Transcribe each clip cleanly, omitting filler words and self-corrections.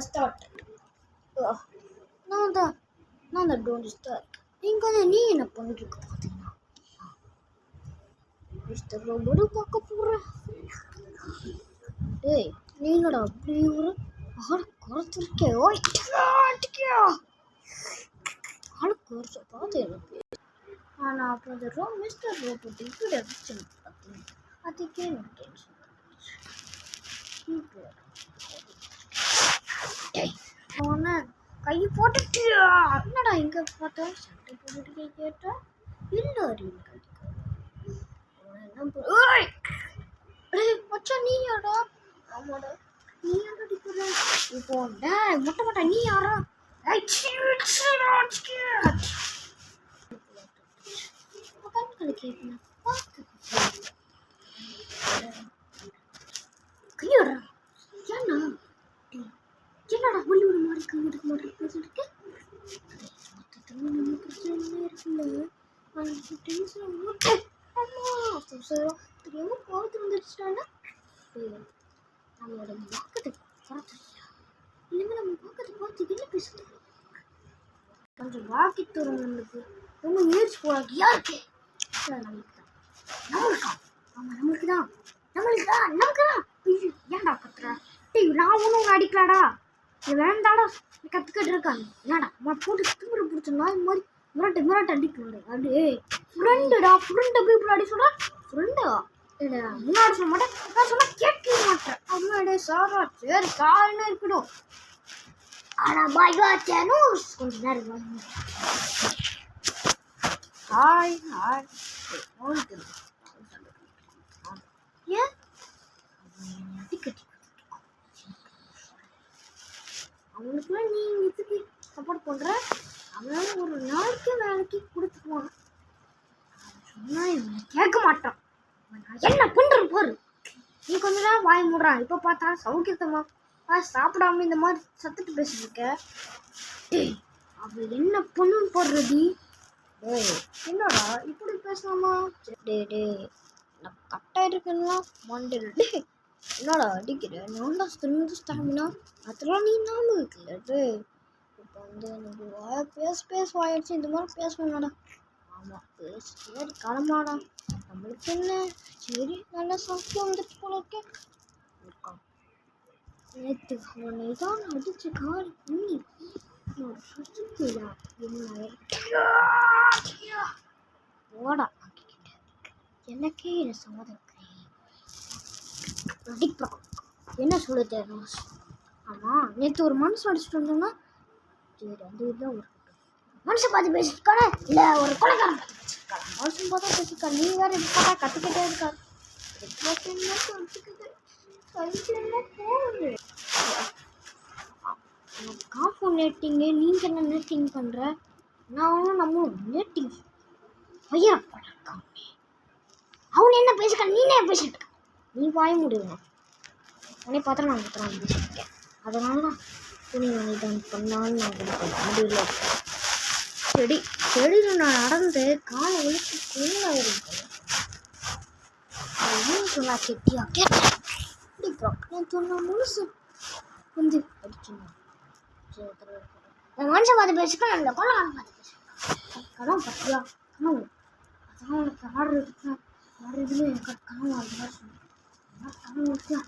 start. நான் தான் don't start. இங்க வந்து நீ என்ன பண்ணிட்டு இருக்க பாத்தீங்கன்னா மிஸ்டர் ரோபோட பார்க்க போறேன். டேய் நீ என்னடா அப்படி ஒரு ஆளு குறைச்சிருக்கே? ஓய் ஆளு குறைச்ச பார்த்து எனக்கு ஆனால் அப்புறம் அந்த மிஸ்டர் ரோபோட் இப்படி அடிச்சு பார்த்தீங்க அதுக்கே எனக்கு டென்ஷன். அவனை கை போட்டுட்டியா? என்னடா இங்க பார்த்தா சட்டை போட்டுட்டு கை கேட்டா இல்லை அறிவு மச்சான் நீ யாரா? ஆமாடா நீ யாரா அடிக்கிற இப்போ? மொட்டை மொட்டை நீ யாரா? கண்களை கேட்கணும் கையோடா ஏன்னா என்னடா ஹாலிவுட் மாதிரி கம்மிட்டு மாதிரி பேசிட்டு நம்ம பிரச்சனை இருக்குல்ல தெரியாம கோவத்து வந்துடுச்சுட்டாங்க. நம்மளோட வாக்கத்தை குறைச்சிருக்கா இனிமே நம்ம வாக்கத்தை பார்த்து என்ன பேசுறது? கொஞ்சம் வாக்கி தரும் நம்மளுக்கு ரொம்ப முயற்சி போறாங்க யாருக்கு? நம்மளுக்கு தான் நம்மளுக்கா? ஆமா நம்மளுக்கு தான் நமக்கு தான். ஏன்டா கத்துற? நான் ஒன்றும் அடிக்கலாடா வேண்டாடா கற்றுக்கிட்டு இருக்காங்க. ஏன்டா நான் போட்டு திமுறை பிடிச்சா இந்த மாதிரி மிராட்டை அடிக்கணும். அது ஃப்ரெண்டுடா ஃப்ரெண்டை போய் இப்படி அடி சொல்கிறேன். ஃப்ரெண்டா இல்லை முன்னாடி சொல்ல மாட்டேன் நான் சொன்னால் கேட்க மாட்டேன். அம்மாடே சாரா சரி காரணம் இருக்கணும். ஆனால் பாய்வாச்சேனும் கொஞ்சம் நேரம் ஹாய் ஏன் அடிக்கடி அவனுக்குலாம் நீ இதுக்கு சப்போர்ட் பண்ணுற? அவனால ஒரு நாளைக்கு வேலைக்கு கொடுத்துக்குவான். சொன்னா இவனை கேட்க மாட்டான். நான் என்ன பண்ணுறேன் பாரு. நீ கொஞ்ச நேரம் வாய் மூடுறான். இப்போ பார்த்தா சௌக்கியத்தமா சாப்பிடாம இந்த மாதிரி சத்துட்டு பேசிட்டு இருக்க. அவள் என்ன பொண்ணுன்னு போடுறடி? என்னடா இப்படி பேசலாமா? டே நான் கரெக்டாக இருக்குன்னா மண்டல் என்னடா அடிக்கிற? நான் தான் ஸ்ட்ரென்த் ஸ்டாமினா அதெல்லாம் நீ நாம இருக்குல்ல. இப்போ வந்து எனக்கு பேச வாயிடுச்சு. இந்த மாதிரி பேசணும்டா. ஆமாம் பேசு சரி கிளம்பாடா. நம்மளுக்கு என்ன சரி நல்லா சாப்பிட்டு வந்துட்டு போல இருக்கான். நேற்று அவனை தான் அடிச்சு கால் பண்ணி சுற்றுலா என்ன ஓடா எனக்கே என்ன சம்மதம் அடிப்பான். என்ன சொல்லுது ரோஸ்? ஆமாம் நேற்று ஒரு மனுஷன் அடிச்சுட்டு வந்தோம்னா சரி அந்த இதுதான் ஒரு மனுஷன் பார்த்து பேசியிருக்கானே இல்லை ஒரு கொலைக்காரன் பார்த்து பேசியிருக்காரு. மனுஷன் பார்த்தா பேசியிருக்காரு. நீ வேறு பார்த்தா கற்றுக்கிட்டே இருக்காரு. போகுது காஃபு நேட்டிங்கு. நீங்கள் என்ன நேட்டிங் பண்ணுற? நான் ஒன்றும் நம்ம நேட்டிங் பையன் இருக்கான். அவன் என்ன பேசியிருக்கான்? நீனே பேசிட்டு இருக்க. நீ வாய முடியுங்க. உடனே பார்த்தா நான் பேசியிருக்கேன். அதனால தான் துணி தான் பண்ணான்னு நான் முடியல. செடியில் நான் நடந்து காலை ஒழிச்சு கொள்ள இருக்கேன். சொன்னா செட்டியா கேட்டேன். நான் சொன்ன முழுசு வந்து அடிச்சுருந்தேன். மனுஷன் பார்த்து பேசிக்க அந்த கொள்ள பார்த்து பேசிருக்கேன். கனவு பார்த்தியா? கனவு அதான் எனக்கு ஆடுறதுன்னு எனக்கு கனவு அந்த மாதிரி சொன்னேன். கனவு இருக்கியா?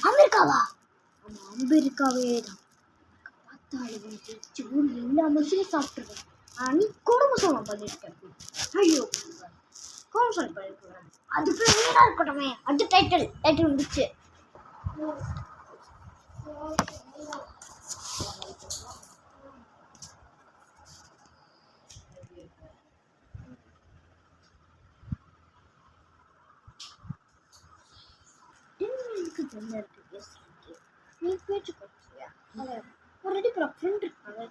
அமெரிக்காவா? ஆமா அமெரிக்காவே தான். பார்த்தாலும் எல்லா மனுஷனையும் சாப்பிட்டுருவேன். நீ குடும்ப சொல்ல பண்ணிருக்க. ஐயோ குடும்ப சொல்ல பண்ணிருக்கேன். அதுக்கு வீடா இருக்கட்டுமே. அது டைட்டில் வந்துச்சு. நீ பேச்சு கொடுத்தியா? ஆல்ரெடி இப்போ ஃப்ரெண்ட் இருக்காங்க.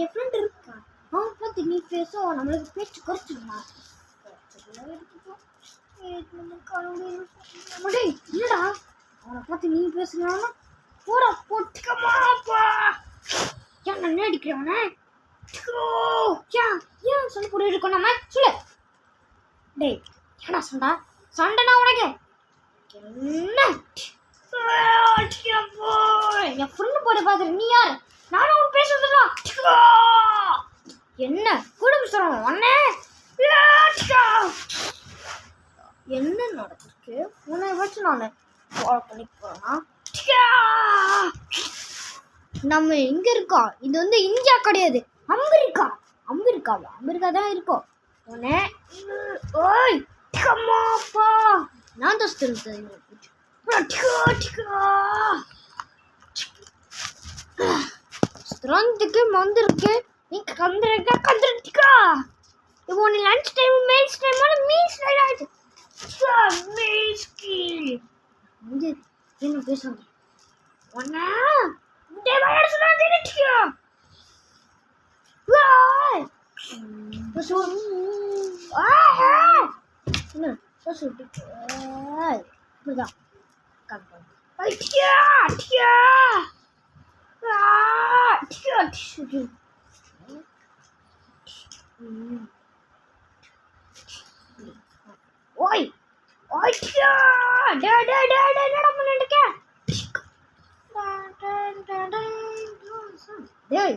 என் ஃப்ரெண்ட் இருக்கான். அவன் பார்த்து நீ பேசும் நம்மளுக்கு பேச்சு குறைச்சிடுமா? இல்லடா அவனை பார்த்து நீ பேசுனாலும் போடா போட்டுக்கமாப்பா. ஏன் நன்ன அடிக்கிறவனே ஏன் சொல்லி போட்டு இருக்கோம் நம்ம சொல்லு. டேய் ஏடா சண்டா சண்டைனா உனக்கு என்ன? என் ஃப்ரெண்டு போட பார்த்துரு நீ யாரு? நானும் அவன் பேசுறதுடா. என்ன குடும்பம் சொல்லுவான் ஒன்னே என்ன நடந்திருக்கு? உன்னை வச்சு நான் ஃபாலோ பண்ணி போறேன்னா நம்ம எங்க இருக்கோம்? இது வந்து இந்தியா கிடையாது, அமெரிக்கா. அமெரிக்கா தான் இருக்கோம். உன்னை ஓய் கம்மாப்பா நான் தான் ஸ்ட்ரென்த்துக்கு மந்திருக்கு. நீ கந்துருக்கா இப்போ நீ lunch time meals time meals time ஆயிடுச்சு. என்ன பேசுவாங்க ஒன்னா ஓய் ஓய்யா என்னடா பண்ணிட்டு இருக்க? டேய்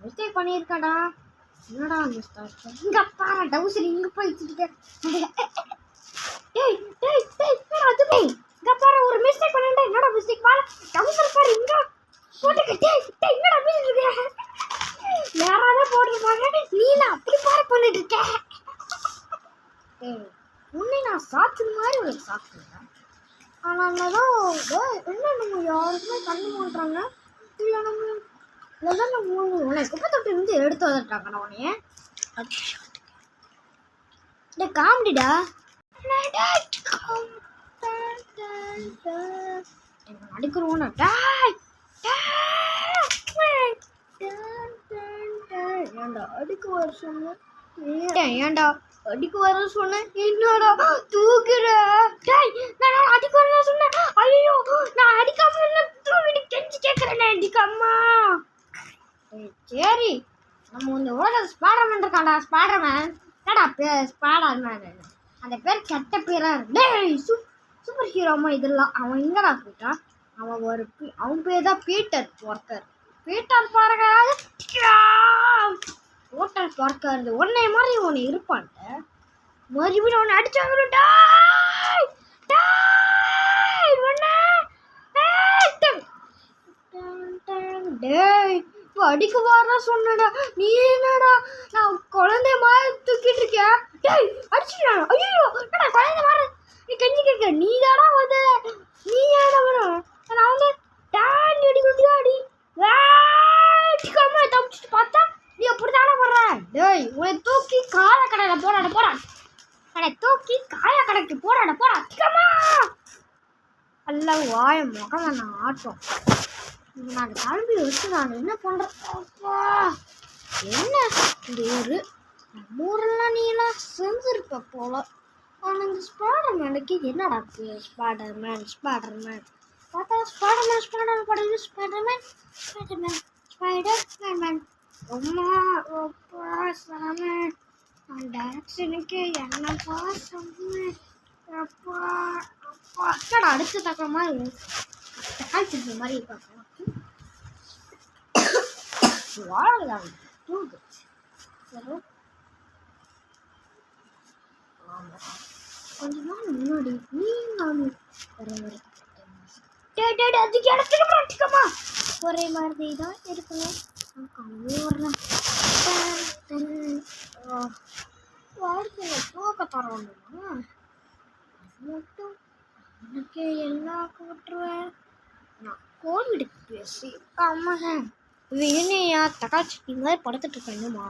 மிஸ்டேக் பண்ணியிருக்கடா. என்னடா மிஸ்டேக்? இங்க பாரு டவுசர் இங்க போய் வச்சுட்டு. டேய் டேய் டேய் அது டேய் இங்க பாரு ஒரு மிஸ்டேக் பண்ணிட்டேன். என்னடா மிஸ்டேக்? பாரு டவுசர் பாரு இங்க போட்டுக்க. டேய் டேய் என்னடா பண்ணிட்டு இருக்க? யாராவது போட்டுருப்பாங்க நீல அப்படி பாரு பண்ணிட்டு இருக்க. டேய் உன்னை நான் சாத்து மாதிரி உனக்கு சாப்பிடுறேன். ஆனால் என்ன நம்ம யாருக்குமே கண்ணு மாட்டுறாங்க. இல்லை நம்ம இல்லைதான் நம்ம உன்னை குப்பை தொட்டு இருந்து எடுத்து வந்துட்டாங்க. நான் உன்னைய டே காமெடிடா அடிக்கிறோன்னா ஏன்டா அடிக்க வர சொன்ன? ஏன்டா அடிக்க வர சொன்னேன்? என்னடா தூக்குற? நான் அடிக்க வர சொன்னேன். ஐயோ நான் அடிக்காம கெஞ்சி கேட்கறேன் அடிக்காமா. சரி நம்ம இந்த உலக ஸ்பைடர்மேன் இருக்காண்டா. ஸ்பைடர்மேன் என்னடா ஸ்பைடர்மேன் அந்த பேர் கெட்ட பேரா இருக்கு. சூப்பர் ஹீரோமா இதெல்லாம். அவன் எங்கடா போயிட்டான்? அவன் பேர் தான் Peter Parker. Peter Parker hotel Parker உன்னை மாதிரி ஒன்று இருப்பான்ட்ட. மறுபடியும் அவனை அடிச்சாங்க. டேய் இப்போ அடிக்க வர சொன்னடா. நீ என்னடா நான் குழந்தை மாதிரி தூக்கிட்டு இருக்கேன். டேய் அடிச்சுடா. ஐயோ என்னடா குழந்தை மாதிரி நீ கெஞ்சி கேட்க? நீ தாடா வந்து நீ ஏடா வரும்? நான் வந்து டாண்டி அடிக்க அடி தப்பிச்சுட்டு பார்த்தா நீ அப்படி தானே போடுற. டேய் உன்னை தூக்கி காய கடையில போடா. அதை தூக்கி காய கடைக்கு போடா. அதிகமா அல்ல வாய முகம் நான் ஆட்டம். நான் கிளம்பி வச்சு நான் என்ன பண்றேன்? அப்பா என்ன இந்த ஊரு நம்ம ஊரெல்லாம் நீ எல்லாம் செஞ்சிருப்ப போல. ஆனால் இந்த ஸ்பைடர்மேனுக்கு என்னடா ஸ்பைடர்மேன் பார்த்தா ஸ்பைடர்மேன் அம்மா அப்பா சாமி அந்த ஆக்ஷனுக்கு என்னப்பா சொன்னேன். அப்பா அப்பா என்னடா அடுத்து தக்கிற மாதிரி காய்ச்சிருக்க மாதிரி பார்க்கலாம். வாழலாம் தூங்கு கொஞ்ச நாள் முன்னாடி நீங்களும் அதுக்கு இடத்துக்கு பிராட்டிக்கமா ஒரே மாதிரி தான் இருக்கணும். வாழ்க்கையில தூக்க தரணுமா மட்டும் எனக்கு எல்லாம் கூட்டுருவேன். நான் கோவிடுக்கு பேசி அம்மா வினையா தக்காளி சட்னி மாதிரி படுத்துட்டு இருக்கேன். என்னம்மா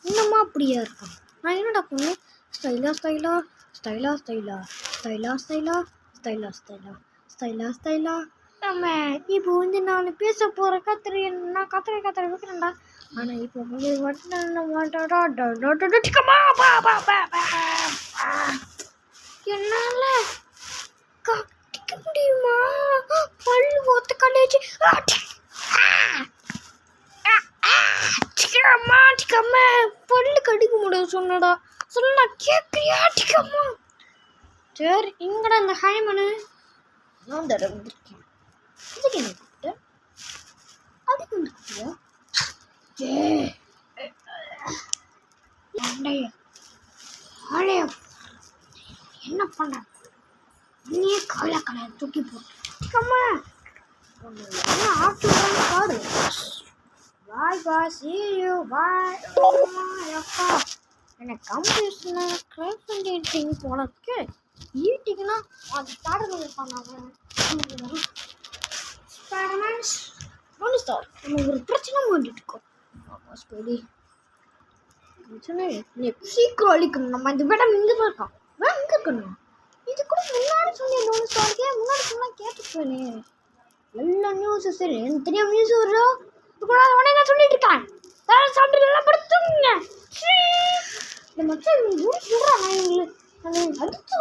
இன்னும்மா அப்படியா இருக்கான்? நான் என்னடா பண்ணேன்? ஸ்டைலா ஸ்டைலா நம்ம இப்போ வந்து நான் பேச போகிற நான் கத்துற வைக்கிறேன்டா. ஆனால் இப்போ வந்து என்னால் கட்டிக்க முடியுமா? பல்லு ஒத்த கல்லேஜ் பல்லு கடிக்க முடியும் சொன்னடா. சொல்ல கேட்குறியா? டிக்கம்மா சரி இங்கடா இந்த ஹைமனு நான் தடவை வந்துருக்கேன். இதுக்கு என்ன கூப்பிட்டு அதுக்கு வந்து கூப்பிட்டியா? என்ன பண்ண நீயே கால கலைய தூக்கி போட்டுக்கம்மா ஆட்டு பாரு. பாய் பாய் see you bye. அப்பா எனக்கு கம்ப்யூட்டர்ஸ்னா கிராஃப்ட் பண்ணிட்டீங்க போனதுக்கு ஈட்டிங்கன்னா அது ஸ்டார்டர் பண்ணாங்க. ஸ்பைடர்மேன்ஸ் ஒன்று ஸ்டார் நம்ம ஒரு பிரச்சனை பண்ணிட்டு இருக்கோம். ஸ்பைடி பிரச்சனை நீ சீக்கிரம் அழிக்கணும். நம்ம இந்த மேடம் இங்கே தான் இருக்கான். வேன் இங்கே இருக்கணும். இது கூட முன்னாடி சொல்லி ஒன்று ஸ்டார்க்கே முன்னாடி சொன்னால் கேட்டுப்பேனே. எல்லா நியூஸும் சரி எனக்கு தெரியாம நியூஸ் வரும். இது கூட உடனே நான் சொல்லிட்டு இருக்கேன். சாப்பிட்டு படுத்துங்க இந்த மச்சம் சொல்கிறான் நான் இவங்களுக்கு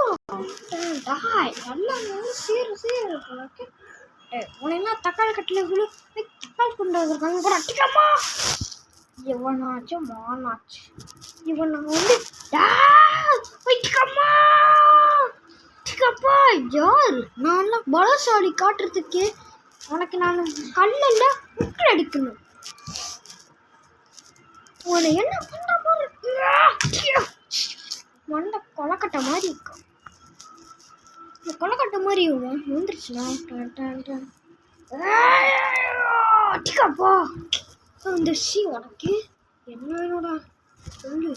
உனக்கு தக்காளி கட்டில தக்காளி கொண்டு வந்திருக்காங்க கூட அட்டிக்கம்மா. இவனாச்சும் மானாச்சு இவன் வந்து யார் நான் பலசாலி காட்டுறதுக்கு உனக்கு நான் கல்லில் முக்கில் அடிக்கணும். உன்னை என்ன பண்ண மண்டை கொலக்கட்டை மாதிரி இருக்கும். இந்த கொலக்கட்டை மாதிரி வந்துருச்சுன்னா அடிக்காப்பா வந்துருச்சு. உனக்கு என்ன வேணும்டா சொல்லு.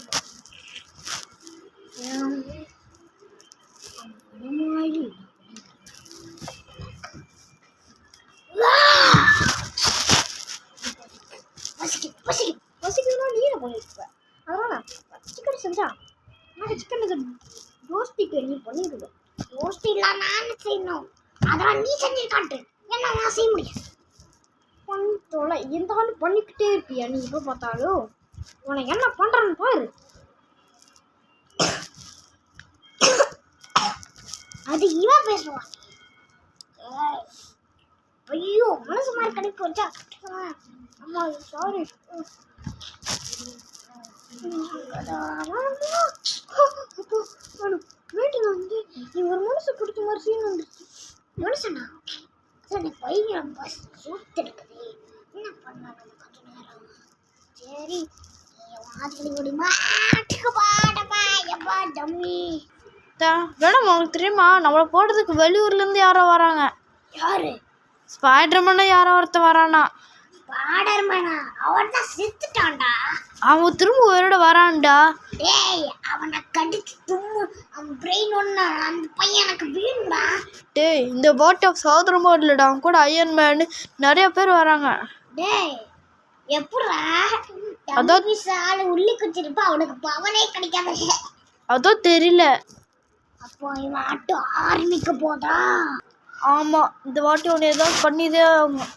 பசிக்குதுன்னா நீரை பண்ணிருப்பேன். அதனால சிக்கன் செஞ்சா எனக்கு சிக்கனுக்கு ரோஸ்டிக்கு நீ பண்ணிடுவேன். ரோஸ்டி இல்லை நான் செய்யணும். அதெல்லாம் நீ செஞ்சு காட்டு. என்ன நான் செய்ய முடியும் தொலை இருந்தாலும் பண்ணிக்கிட்டே இருப்பியா நீ இப்போ பார்த்தாலும். உனக்கு என்ன பண்ணுறன்னு பாரு. அது இவன் பேசுவான். ஐயோ மனசு மாதிரி கடைக்கு வச்சா அம்மா சாரி. வீட்டில் வந்து நீ ஒரு மனுஷ பிடிச்ச மாதிரி சீன் வந்துருச்சு. மனுஷனா சரி பையன் பஸ் சூத்து எடுக்குது. என்ன பண்ணாங்க கொஞ்ச நேரம். சரி மாதிரி முடியுமா எப்பா டம்மி மேடம் உங்களுக்கு தெரியுமா நம்மளை போடுறதுக்கு வெளியூர்லேருந்து யாரோ வராங்க. யாரு? ஸ்பைடர்மேனா யாரோ ஒருத்தர் வரானா. ஸ்பைடர்மேனா? அவன் தான் செத்துட்டான்டா. அவன் திரும்ப உயிரோட வரான்டா. டேய் அவனை கடிச்சு தும்மு. அவன் பிரெயின் ஒன்று அந்த பையன் எனக்கு வேணும்டா. டேய் இந்த பாட் ஆஃப் சவுதர் மோட்லடா அவன் கூட அயன் மேனு நிறைய பேர் வராங்க. டேய் எப்படா அதான் சால உள்ளி குச்சிருப்பா அவனுக்கு பவனே கிடைக்காது. அதான் தெரியல. அப்போ இவன் ஆட்டு ஆரம்பிக்க போதா? ஆமாம் இந்த வாட்டி ஒன்று ஏதாவது பண்ணிதே ஆகும்.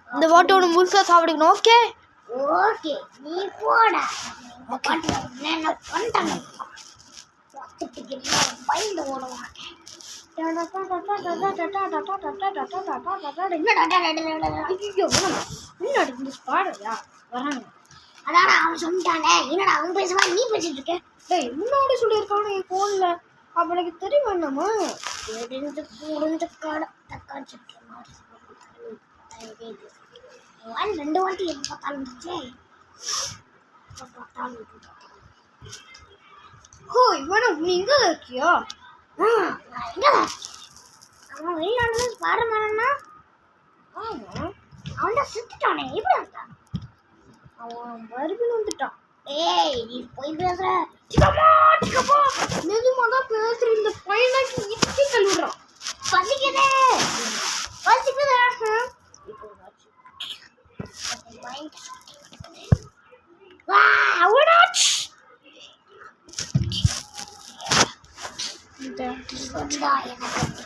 இந்த வாட்டி ஒன்று முழுசாக சாப்பிடுக்கணும். ஓகே ஓகே நீ போடா. என்ன பண்ணிட்டாங்க பயந்து ஓடுவாங்க. அதான் அவன் சொல்லிட்டானே. என்னடா அவன் பேசுவான் நீ பேசிட்டு இருக்க. டேய் முன்னாடி சொல்லியிருக்கானு என் ஃபோனில் அப்போ எனக்கு தெரியும் என்னம்மா தெரிஞ்சு முடிஞ்ச கடை தக்காளி சட்னி மாதிரி 2 வாட்டி எப்போ பார்த்தாலும் இருந்துச்சே. ஓ இவனும் நீ இங்கே தான் இருக்கியா? நான் இங்கே தான் இருக்கேன். அவன் வெளிநாடு ஸ்பைடர்மேனா? ஆமாம் அவன் தான் செத்துட்டானே. எப்படி இருந்தான்? அவன் மறுபடியும் வந்துட்டான். ஏய் நீ போய் பேசுற. நிஜமா தான் பேசுற. இந்த பையனுக்கு இட்லி கழுவுறான். பசிக்குதே பசிக்குதே. இப்போ எனக்கு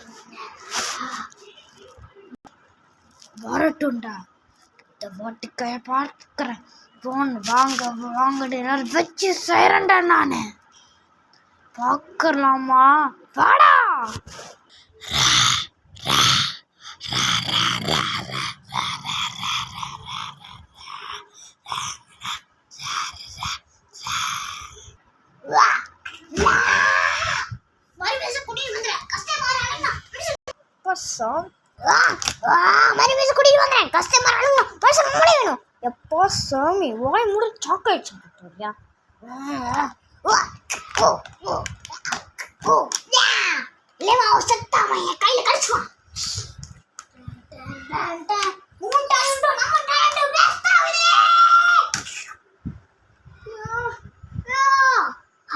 வரட்டும்டா. இந்த வாட்டிக்காய பார்த்துக்கிறேன். போன் வாங்க வச்சு செய்யறேன்டா நானு. பார்க்கலாமா? வாடா. எப்போ சாமி வாய் மூட சாக்லேட் சாப்பிட்டுறியா? கையில கடிச்சுவான்.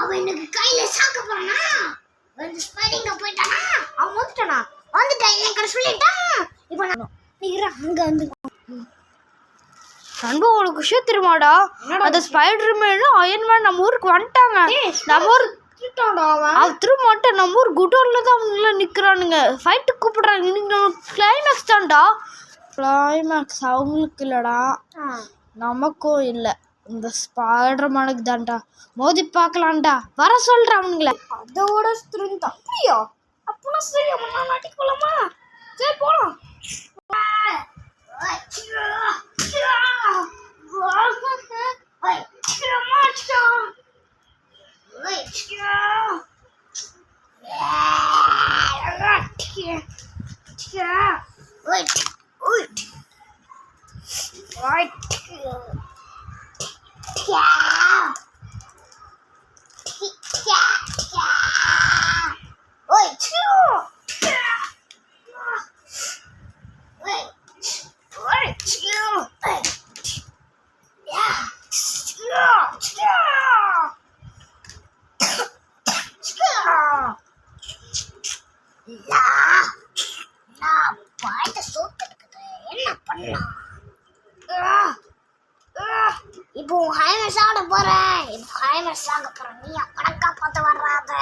அவன் எனக்கு கையில சாக்க போறானா? வந்து ஸ்பைடிங்க போயிட்டானா? அவன் வந்துட்டான் என் கடை சொல்லிட்டான். இப்போ நான் அங்க வந்து நண்பா உனக்கு விஷயம் தெரியுமாடா? அந்த ஸ்பைடர் மேனும் அயன்மேன் நம்ம ஊருக்கு வந்துட்டாங்க. நம்ம ஊர் அவன் திரும்ப வந்துட்டு நம்ம ஊர் குடோன்ல தான் அவங்க நிற்கிறானுங்க. ஃபைட்டுக்கு கூப்பிடுறாங்க. இன்னைக்கு கிளைமேக்ஸ் தான்டா. கிளைமேக்ஸ் அவங்களுக்கு இல்லைடா, நமக்கும் இல்லை. இந்த ஸ்பைடர் மேனுக்கு தான்டா. மோதி பார்க்கலான்டா. வர சொல்கிறேன் அவனுங்கள. அதோட ஸ்ட்ரென்த் அப்படியா? அப்போனா சரி, அவன் நான் நாட்டிக்கு போகலாமா? சரி போகலாம். இப்போ ஹைமேஸ் ஆட போறேன். இப்போ ஹைமேஸ் ஆக போறேன். நீ கணக்கா பார்த்து வர்றாத.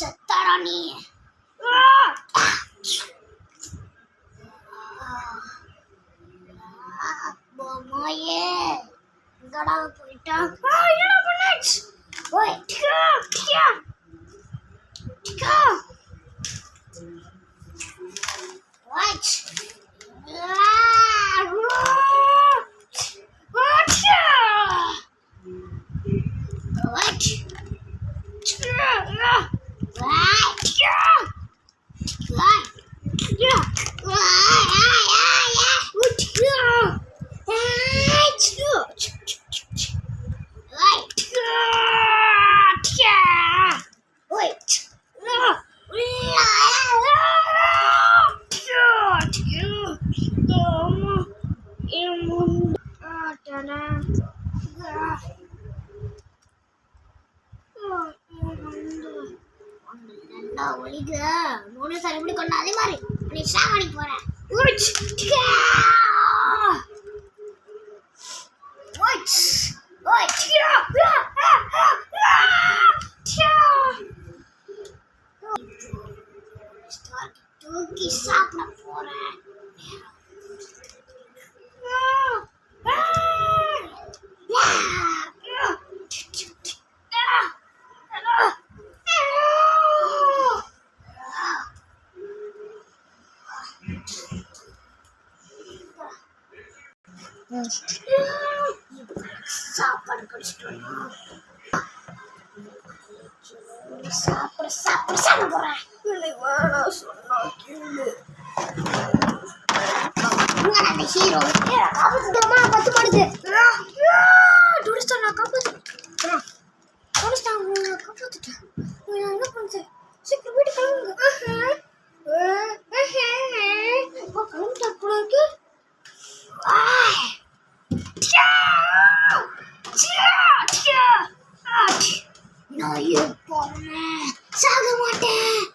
செத்தாரா நீ? மாயே எங்கடா போயிட்டா? என்ன பண்ணாச்சு? ஓய் டிகா டிகா டிகா வாட்ச் ஒளிக்கு மூணு சார் எப்படி கொண்டா அதே மாதிரி நீ சாவடி போறேன். தூக்கி சாப்பிட போறேன். சாப்பாடு கடிச்சிட்டு சாப்பிட சாப்பிட சாப்பிட போறேன். ஹீரோ காப்பாத்துமா பத்து படுது டூரிஸ்ட் நான் காப்பாத்துட்டேன். என்ன பண்ணுறேன்? சீக்கிரம் வீட்டு கிளம்புங்க. கிளம்பிட்டா கூட இருக்கு. நான் எப்போதுமே சாக மாட்டேன்.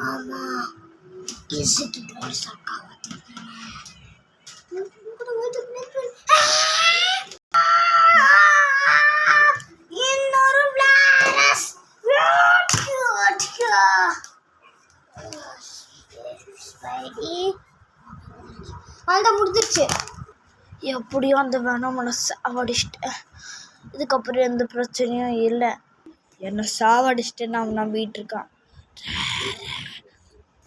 ஆமா கிசுக்கு போலீஸ் இன்னொரு பிளாரஸ் அந்த முடிஞ்சிருச்சு. எப்படியும் அந்த வேணாமனை சாவடிச்சிட்டேன். இதுக்கப்புறம் எந்த பிரச்சனையும் இல்லை. என்னை சாவடிச்சிட்டேன்னு அவன் நம்பிட்டு இருக்கான்.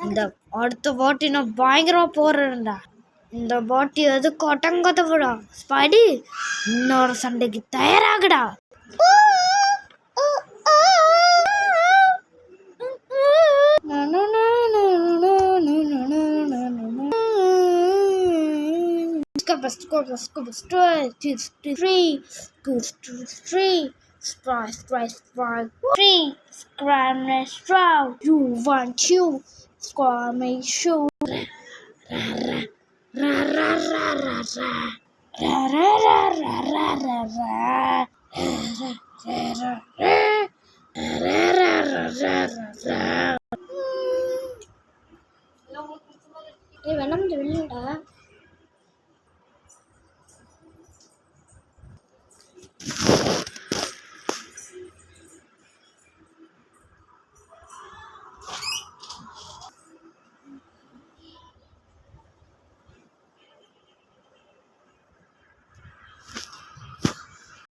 இந்த அடுத்த வாட்டி நான் பயங்கரமாக போடுறேன்டா. இந்த வாட்டி எதுக்கு ஒட்டங்கத விடா. ஸ்பைடி இன்னொரு சண்டைக்கு தயாராகடா. You want you squad make sure ra ra ra ra ra ra ra ra ra ra ra ra. வேணாம் வெளியிடா.